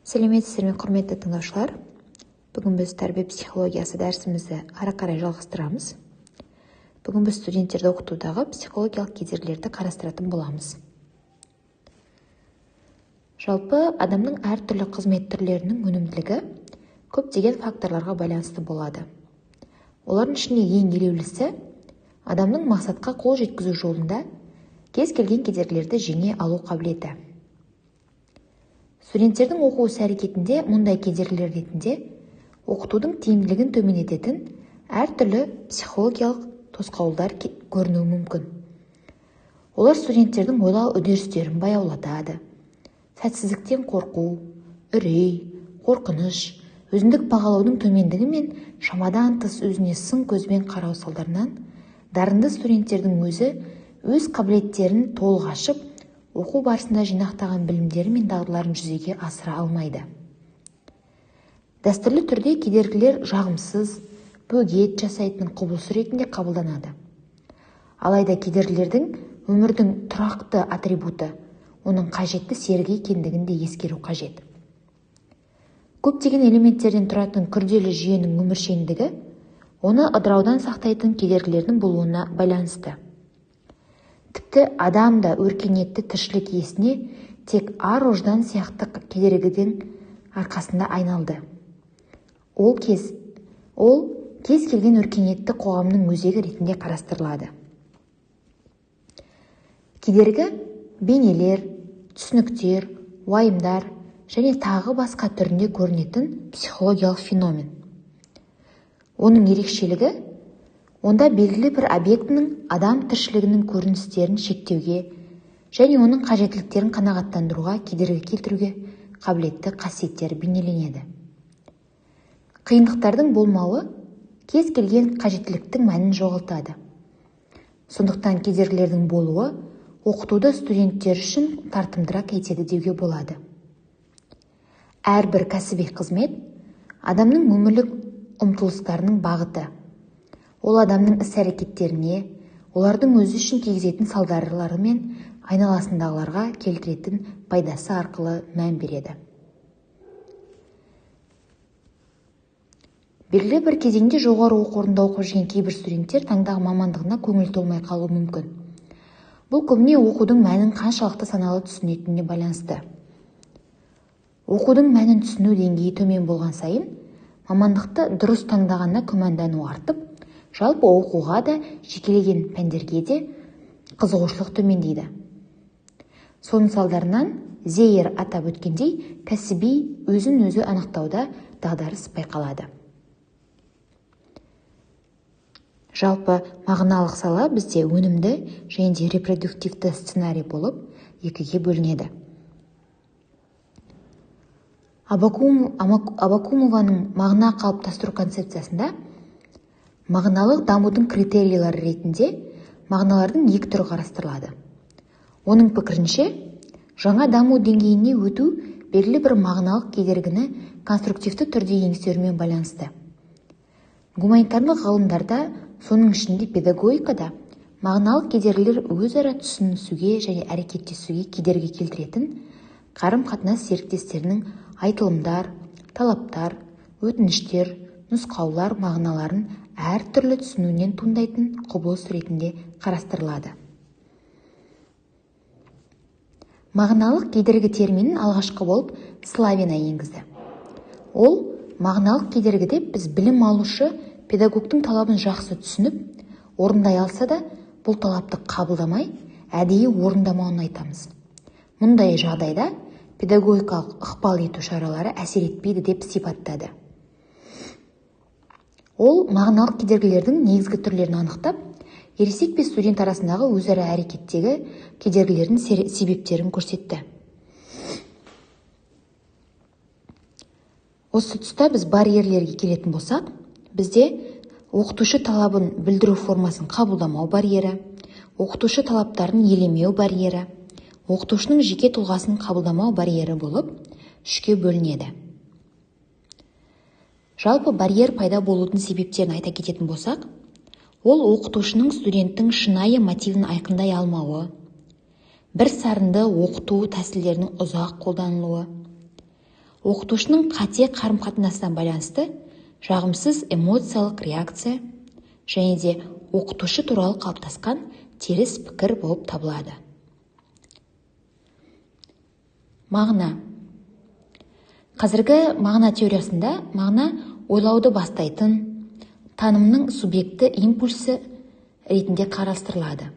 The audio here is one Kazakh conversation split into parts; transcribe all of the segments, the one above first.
Сәлеметсіздер ме, құрметті тыңдаушылар. Бүгін біз тәрбие психологиясы дәрісімізді ары қарай жалғастырамыз. Бүгін біз студенттерді оқытудағы психологиялық кедергілерді қарастыратын боламыз. Жалпы адамның әртүрлі қызмет түрлерінің өнімділігі көптеген факторларға байланысты болады. Олардың ішінде ең елеулісі адамның мақсатқа қол жеткізу жолында кез келген кедергілерді жеңе алу қабілеті. Студенттердің оқу іс-әрекетінде мұндай кедергілер ретінде оқытудың тиімділігін төмендететін әртүрлі психологиялық тосқауылдар көрінуі мүмкін. Олар студенттердің ойлау үдерістерін баяулатады. Сәтсіздіктен қорқу, үрей, қорқыныш, өзіндік бағалаудың төмендігі мен шамадан тыс өзіне сын көзбен қарау салдарынан дарынды студенттердің өз қабілеттерін толық ашып, оқу барысында жинақтаған білімдері мен дағдыларын жүзеге асыра алмайды. Дәстүрлі түрде кедергілер жағымсыз, бөгет жасайтын құбылыс ретінде қабылданады. Алайда кедергілердің өмірдің тұрақты атрибуты, оның қажетті серігі екендігін де ескеру қажет. Көптеген элементтерден тұратын күрделі жүйенің өміршеңдігі оны ыдыраудан сақтайтын кедергілердің болуына байланысты. Тіпті адам да өркениетті тіршілік иесіне тек ар-ождан сияқты кедергінің арқасында айналды. Ол кез келген өркениетті қоғамның өзегі ретінде қарастырылады. Кедергі бейнелер, түсініктер, уайымдар және тағы басқа түрінде көрінетін психологиялық феномен. Оның ерекшелігі онда белгілі бір объектінің адам тіршілігінің көріністерін шектеуге және оның қажеттіліктерін қанағаттандыруға кедергі келтіруге қабілетті қасиеттер бейнеленеді. Қиындықтардың болмауы кез келген қажеттіліктің мәнін жоғалтады. Сондықтан кедергілердің болуы оқытуды студенттер үшін тартымдырақ етеді деуге болады. Әрбір кәсіби қызмет адамның өмірлік ұмтылыстарының бағыты. Ол адамның іс-әрекеттеріне, олардың өзі үшін тигізетін салдарлары мен айналасындағыларға келтіретін пайдасы арқылы мән береді. Белгілі бір кезеңде жоғары оқу орнында оқып жүрген кейбір студенттер таңдағы мамандығына көңіл толмай қалуы мүмкін. Бұл көбіне оқудың мәнін қаншалықты саналы түсінетініне байланысты. Оқудың мәнін түсіну деңгейі төмен болған сайын, мамандықты дұрыс таңдағанда күмәндану артып, жалпы оқуға да жекелеген пәндерге де қызығушылық төмендейді. Соның салдарынан Зейер атап өткендей, кәсіби өзін-өзі анықтауда дағдарыс байқалады. Жалпы мағыналық сала бізде өнімді және де репродуктивті сценарий болып екіге бөлінеді. Абакумованың мағына қалыптастыру концепциясында мағыналық дамудың критерийлері ретінде мағыналардың екі түрі қарастырылады. Оның пікірінше, жаңа даму деңгейіне өту белгілі бір мағыналық кедергіні конструктивті түрде еңсерумен байланысты. Гуманитарлық ғылымдарда, соның ішінде педагогикада, мағыналық кедергілер өзара түсінісуге және әрекеттесуге кедергі келтіретін қарым-қатынас серіктестерінің айтылымдар, талаптар, өтініштер, нұсқаулар мағыналарын әртүрлі түсінуінен туындайтын құбылыс ретінде қарастырылады. Мағыналық кедергі терминін алғашқы болып Славина енгізді. Ол мағыналық кедергіде біз білім алушы педагогтың талабын жақсы түсініп, орындай алса да, бұл талапты қабылдамай, әдейі орындамауын айтамыз. Мұндай жағдайда педагогикалық ықпал ету шаралары әсер етпейді деп сипаттады. Ол мағыналық кедергілердің негізгі түрлерін анықтап, ересек пен студент арасындағы өзара әрекеттегі кедергілердің себептерін көрсетті. Осы тұста біз барьерлерге келетін болсақ, бізде оқытушы талабын білдіру формасын қабылдамау барьері, оқытушы талаптарын елемеу барьері, оқытушының жеке тұлғасын қабылдамау барьері болып үшке бөлінеді. Жалпы барьер пайда болудың себептерін айта кететін болсақ, ол оқытушының студенттің шынайы мотивін айқындай алмауы, бір сарынды оқыту тәсілдерінің ұзақ қолданылуы, Оқытушының қате қарым-қатынасына байланысты жағымсыз эмоциялық реакция және де оқытушы туралы қалыптасқан теріс пікір болып табылады. Мағына. Қазіргі мағына теориясында мағына ойлауды бастайтын, танымның субъекті импульсі ретінде қарастырылады.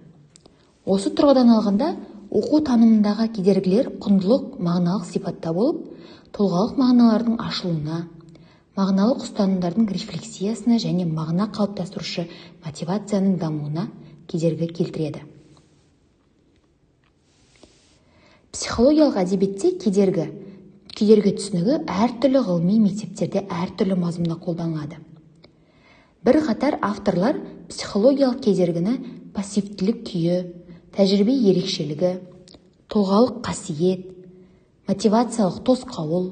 Осы тұрғыдан алғанда, оқу танымындағы кедергілер құндылық мағыналық сипатта болып, тұлғалық мағыналардың ашылуына, мағыналық ұстанымдардың рефлексиясына және мағына қалыптастырушы мотивацияның дамуына кедергі келтіреді. Психологиялық әдебиетте кедергі түсінігі әртүрлі ғылыми мектептерде әртүрлі мазмұнда қолданылады. Бір қатар авторлар психологиялық кедергіні пассивтілік күйі, тәжірибе ерекшелігі, тұлғалық қасиет, мотивациялық тосқауыл,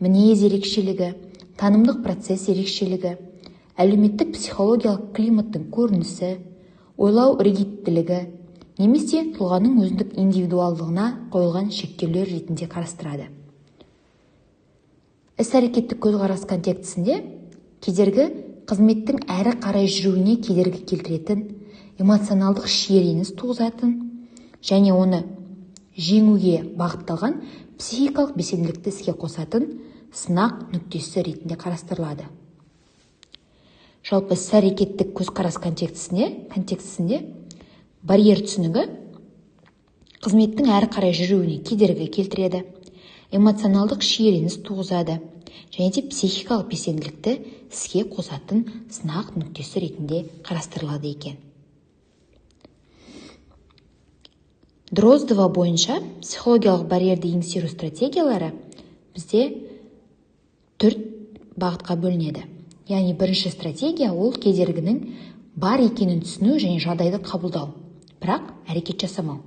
мінез ерекшелігі, танымдық процесс ерекшелігі, әлеуметтік психологиялық климаттың көрінісі, ойлау ригидтілігі, немесе тұлғаның өзіндік индивидуалдығына қойылған шектеулер ретінде қарастырады. Іс-әрекеттік көзқарас контекстісінде кедергі қызметтің әрі қарай жүруіне кедергі келтіретін, эмоционалдық шиеленіс туғызатын және оны жеңуге бағытталған психикалық белсенділікті іске қосатын сынақ нүктесі ретінде қарастырылады. Жалпы іс-әрекеттік көзқарас контекстісінде барьер түсінігі қызметтің әрі қарай жүруіне кедергі келтіреді, эмоционалдық шиеленіс туғызады және де психикалық белсенділікті іске қосатын сынақ нүктесі ретінде қарастырылады екен. Дроздова бойынша психологиялық барьерді еңсеру стратегиялары бізде 4 бағытқа бөлінеді. Яғни бірінші стратегия ол кедергінің бар екенін түсіну және жағдайды қабылдау, бірақ әрекет жасамау.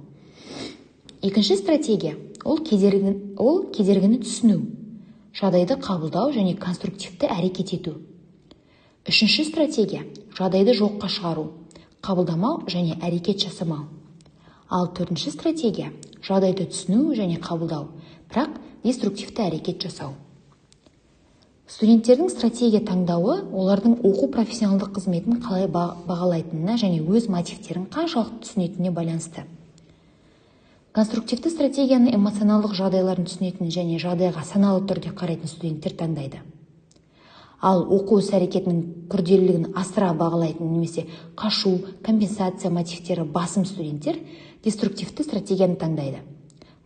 Екінші стратегия ол кедергіні түсіну, жағдайды қабылдау және конструктивті әрекет ету. Үшінші стратегия жағдайды жоққа шығару, қабылдамау және әрекет жасамау. Ал төртінші стратегия жағдайды түсіну және қабылдау, бірақ деструктивті әрекет жасау. Студенттердің стратегия таңдауы олардың оқу профессионалдық қызметін қалай бағалайтынына және өз мотивтерін қаншалықты түсінетініне байланысты. Конструктивті стратегияны эмоционалдық жағдайларын түсінетін және жағдайға саналы түрде қарайтын студенттер таңдайды. Ал оқу іс-әрекетінің күрделілігін асыра бағалайтын немесе қашу, компенсация мотивтері басым студенттер деструктивті стратегияны таңдайды.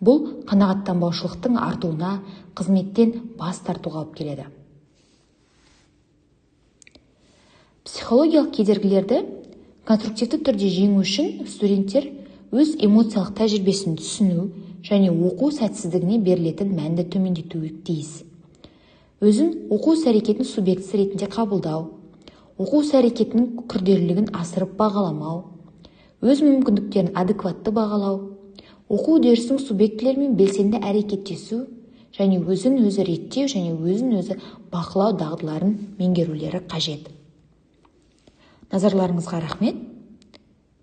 Бұл қанағаттанбаушылықтың артуына, қызметтен бас тартуға алып келеді. Психологиялық кедергілерді конструктивті түрде жеңу үшін студенттер өз эмоциялық тәжірибесін түсіну және оқу сәтсіздігіне берілетін мәнді төмендетуі тиіс. Өзін оқу іс-әрекетінің субъектісі ретінде қабылдау, оқу іс-әрекетінің күрделілігін асырып бағаламау, өз мүмкіндіктерін адекватты бағалау, оқу үдерісінің субъектілерімен белсенді әрекеттесу және өзін өзі реттеу және өзін өзі бақылау дағдыларын меңгерулері қажет. Назарларыңызға рахмет.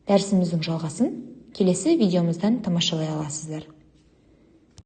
Дәрісіміздің жалғасын келесі видеомыздан тамашалай аласыздар.